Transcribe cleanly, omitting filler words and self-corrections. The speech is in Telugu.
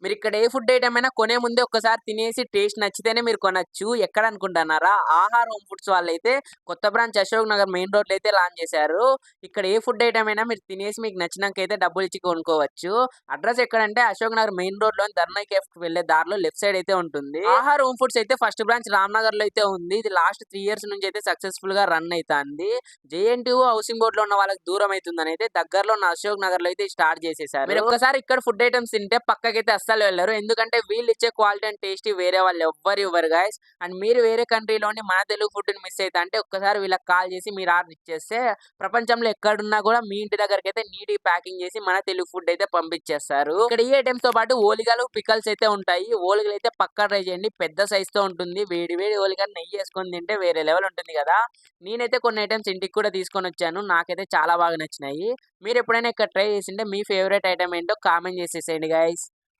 మీరిక్కడ ఏ ఫుడ్ ఐటెమ్ అయినా కొనే ముందే ఒక్కసారి తినేసి టేస్ట్ నచ్చితేనే మీరు కొనొచ్చు. ఎక్కడ అనుకుంటున్నారా? ఆహార్ హోమ్ ఫుడ్స్ వాళ్ళైతే కొత్త బ్రాంచ్ అశోక్ నగర్ మెయిన్ రోడ్‌లో అయితే లాంచ్ చేశారు. ఇక్కడ ఏ ఫుడ్ ఐటెమ్ అయినా మీరు తినేసి మీకు నచ్చినంకైతే డబ్బులిచ్చి కొనుక్కోవచ్చు. అడ్రెస్ ఎక్కడంటే అశోక్ నగర్ మెయిన్ రోడ్‌లోని ధర్మై కేఫ్‌కి వెళ్ళే దారిలో లెఫ్ట్ సైడ్ అయితే ఉంటుంది. ఆహార్ హోమ్ ఫుడ్స్ అయితే ఫస్ట్ బ్రాంచ్ రామ్‌నగర్‌లో అయితే ఉంది. ఇది లాస్ట్ 3 ఇయర్స్ నుంచి అయితే సక్సెస్‌ఫుల్‌గా రన్ అయితాంది. జేఎన్‌టీయూ హౌసింగ్ బోర్డ్‌లో ఉన్న వాళ్ళకి దూరం అయితుందని అయితే దగ్గరలో ఉన్న అశోక్ నగర్‌లో అయితే స్టార్ట్ చేసేసారు. మీరు ఒక్కసారి ఇక్కడ ఫుడ్ ఐటెమ్స్ తింటే పక్కకైతే అస్సలు వెళ్లరు. ఎందుకంటే వీళ్ళు ఇచ్చే క్వాలిటీ అండ్ టేస్ట్ వేరే వాళ్ళు ఎవ్వరు ఇవ్వరు గైస్. అండ్ మీరు వేరే కంట్రీలోని మన తెలుగు ఫుడ్‌ని మిస్ అయితా అంటే ఒక్కసారి వీళ్ళకి కాల్ చేసి మీరు ఆర్డర్ ఇచ్చేస్తే ప్రపంచంలో ఎక్కడున్నా కూడా మీ ఇంటి దగ్గరకైతే నీట్‌గా ప్యాకింగ్ చేసి మన తెలుగు ఫుడ్ అయితే పంపించేస్తారు. ఇక్కడ ఈ ఐటెమ్స్‌తో పాటు ఓలిగలు, పికల్స్ అయితే ఉంటాయి. ఓలిగలు అయితే పక్కా ట్రై చేయండి. పెద్ద సైజ్‌తో ఉంటుంది. వేడి వేడి ఓలిగలు నెయ్యేసుకొని తింటే వేరే లెవెల్ ఉంటుంది కదా! నేనైతే కొన్ని ఐటెమ్స్ ఇంటికి కూడా తీసుకొనొచ్చాను. నాకైతే చాలా బాగా నచ్చినాయి. మీరెప్పుడైనా ఇక్కడ ట్రై చేసుంటే మీ ఫేవరెట్ ఐటెమ్ ఏంటో కామెంట్ చేసేసేయండి గైస్.